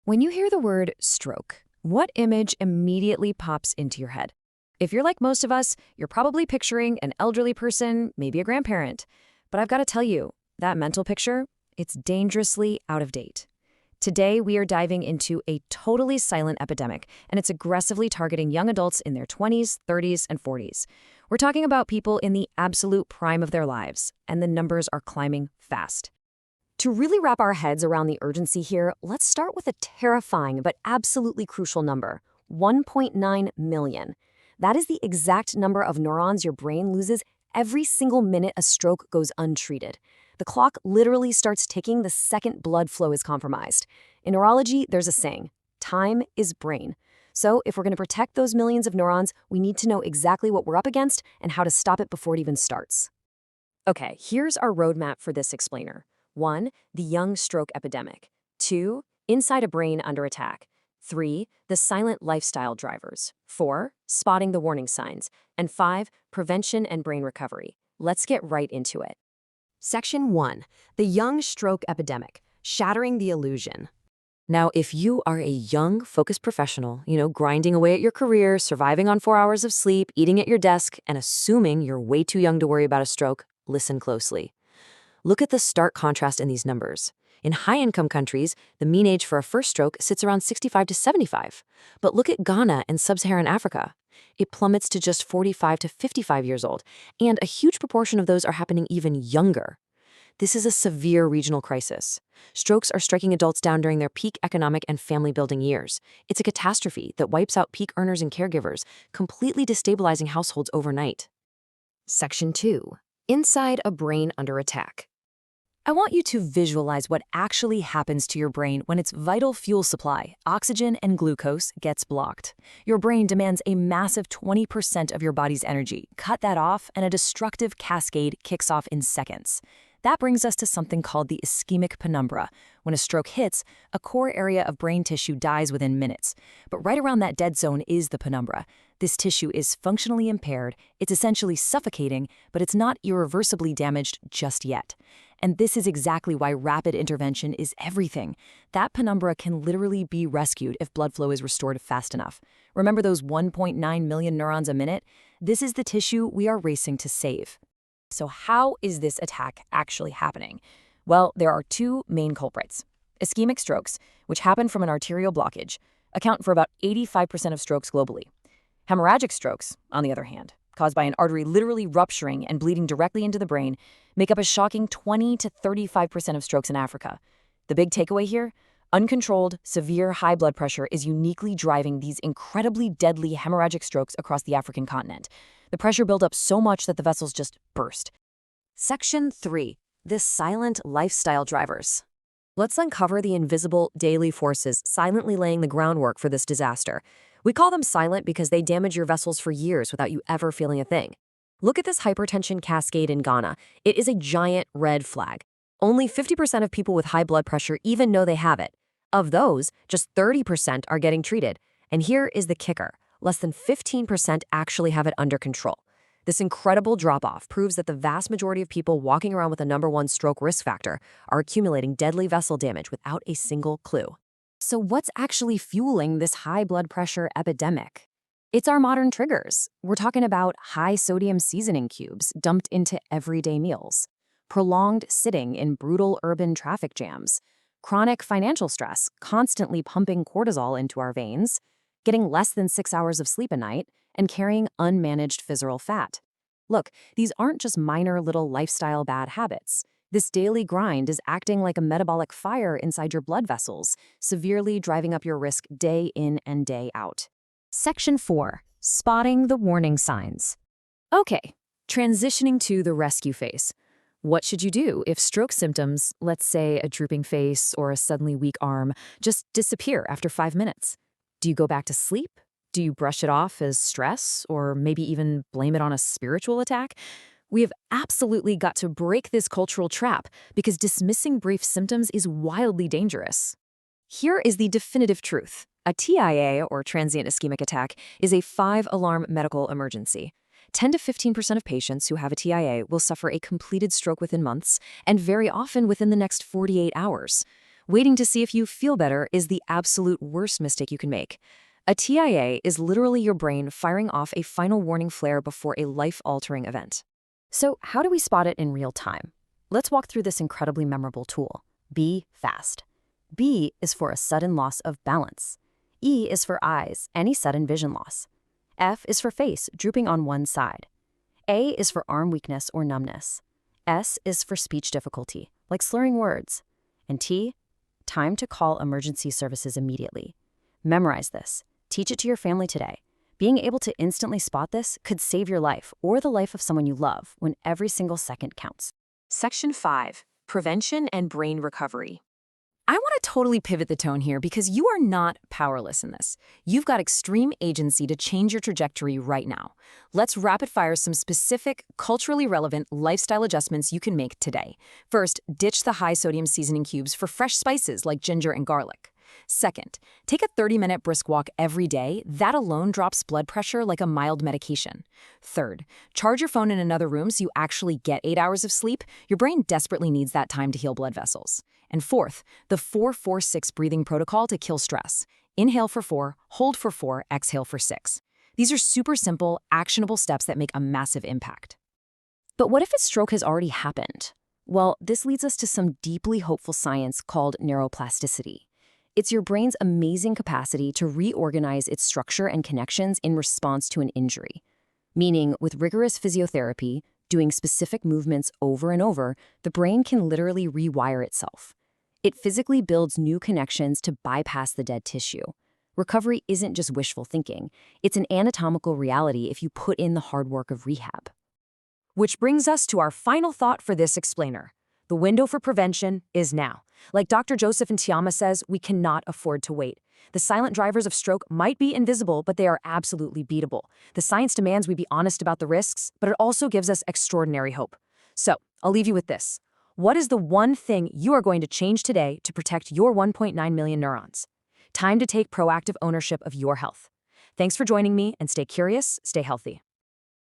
When you hear the word stroke, what image immediately pops into your head? If you're like most of us, you're probably picturing an elderly person, maybe a grandparent. But I've got to tell you, that mental picture, it's dangerously out of date. Today, we are diving into a totally silent epidemic, and it's aggressively targeting young adults in their 20s, 30s, and 40s. We're talking about people in the absolute prime of their lives, and the numbers are climbing fast. To really wrap our heads around the urgency here, let's start with a terrifying but absolutely crucial number, 1.9 million. That is the exact number of neurons your brain loses every single minute a stroke goes untreated. The clock literally starts ticking the second blood flow is compromised. In neurology, there's a saying, time is brain. So if we're going to protect those millions of neurons, we need to know exactly what we're up against and how to stop it before it even starts. Okay, here's our roadmap for this explainer. 1. The young stroke epidemic. 2. Inside a brain under attack. 3. The silent lifestyle drivers. 4. Spotting the warning signs. And 5. Prevention and brain recovery. Let's get right into it. Section 1. The young stroke epidemic. Shattering the illusion. Now, if you are a young, focused professional, grinding away at your career, surviving on 4 hours of sleep, eating at your desk, and assuming you're way too young to worry about a stroke, listen closely. Look at the stark contrast in these numbers. In high-income countries, the mean age for a first stroke sits around 65 to 75. But look at Ghana and sub-Saharan Africa. It plummets to just 45 to 55 years old, and a huge proportion of those are happening even younger. This is a severe regional crisis. Strokes are striking adults down during their peak economic and family-building years. It's a catastrophe that wipes out peak earners and caregivers, completely destabilizing households overnight. Section 2. Inside a brain under attack. I want you to visualize what actually happens to your brain when its vital fuel supply, oxygen and glucose, gets blocked. Your brain demands a massive 20% of your body's energy. Cut that off, and a destructive cascade kicks off in seconds. That brings us to something called the ischemic penumbra. When a stroke hits, a core area of brain tissue dies within minutes. But right around that dead zone is the penumbra. This tissue is functionally impaired, it's essentially suffocating, but it's not irreversibly damaged just yet. And this is exactly why rapid intervention is everything. That penumbra can literally be rescued if blood flow is restored fast enough. Remember those 1.9 million neurons a minute? This is the tissue we are racing to save. So how is this attack actually happening? Well, there are two main culprits. Ischemic strokes, which happen from an arterial blockage, account for about 85% of strokes globally. Hemorrhagic strokes, on the other hand, caused by an artery literally rupturing and bleeding directly into the brain, make up a shocking 20 to 35% of strokes in Africa. The big takeaway here? Uncontrolled, severe high blood pressure is uniquely driving these incredibly deadly hemorrhagic strokes across the African continent. The pressure built up so much that the vessels just burst. Section 3. The silent lifestyle drivers. Let's uncover the invisible daily forces silently laying the groundwork for this disaster. We call them silent because they damage your vessels for years without you ever feeling a thing. Look at this hypertension cascade in Ghana. It is a giant red flag. Only 50% of people with high blood pressure even know they have it. Of those, just 30% are getting treated. And here is the kicker. Less than 15% actually have it under control. This incredible drop-off proves that the vast majority of people walking around with a #1 stroke risk factor are accumulating deadly vessel damage without a single clue. So what's actually fueling this high blood pressure epidemic? It's our modern triggers. We're talking about high-sodium seasoning cubes dumped into everyday meals, prolonged sitting in brutal urban traffic jams, chronic financial stress constantly pumping cortisol into our veins, getting less than 6 hours of sleep a night, and carrying unmanaged visceral fat. Look, these aren't just minor little lifestyle bad habits. This daily grind is acting like a metabolic fire inside your blood vessels, severely driving up your risk day in and day out. Section 4. Spotting the warning signs. Okay, transitioning to the rescue phase. What should you do if stroke symptoms, let's say a drooping face or a suddenly weak arm, just disappear after 5 minutes? Do you go back to sleep? Do you brush it off as stress, or maybe even blame it on a spiritual attack? We have absolutely got to break this cultural trap because dismissing brief symptoms is wildly dangerous. Here is the definitive truth. A TIA, or transient ischemic attack, is a 5-alarm medical emergency. 10 to 15% of patients who have a TIA will suffer a completed stroke within months, and very often within the next 48 hours. Waiting to see if you feel better is the absolute worst mistake you can make. A TIA is literally your brain firing off a final warning flare before a life-altering event. So how do we spot it in real time? Let's walk through this incredibly memorable tool. B fast. B is for a sudden loss of balance. E is for eyes, any sudden vision loss. F is for face, drooping on one side. A is for arm weakness or numbness. S is for speech difficulty, like slurring words. And T, time to call emergency services immediately. Memorize this. Teach it to your family today. Being able to instantly spot this could save your life or the life of someone you love when every single second counts. Section 5. Prevention and Brain Recovery. I want to totally pivot the tone here because you are not powerless in this. You've got extreme agency to change your trajectory right now. Let's rapid fire some specific, culturally relevant lifestyle adjustments you can make today. First, ditch the high-sodium seasoning cubes for fresh spices like ginger and garlic. Second, take a 30-minute brisk walk every day. That alone drops blood pressure like a mild medication. Third, charge your phone in another room so you actually get 8 hours of sleep. Your brain desperately needs that time to heal blood vessels. And fourth, the 4-4-6 breathing protocol to kill stress. Inhale for 4, hold for 4, exhale for 6. These are super simple, actionable steps that make a massive impact. But what if a stroke has already happened? Well, this leads us to some deeply hopeful science called neuroplasticity. It's your brain's amazing capacity to reorganize its structure and connections in response to an injury. Meaning, with rigorous physiotherapy, doing specific movements over and over, the brain can literally rewire itself. It physically builds new connections to bypass the dead tissue. Recovery isn't just wishful thinking. It's an anatomical reality if you put in the hard work of rehab. Which brings us to our final thought for this explainer. The window for prevention is now. Like Dr. Joseph Ntiamoah says, we cannot afford to wait. The silent drivers of stroke might be invisible, but they are absolutely beatable. The science demands we be honest about the risks, but it also gives us extraordinary hope. So, I'll leave you with this. What is the one thing you are going to change today to protect your 1.9 million neurons? Time to take proactive ownership of your health. Thanks for joining me, and stay curious, stay healthy.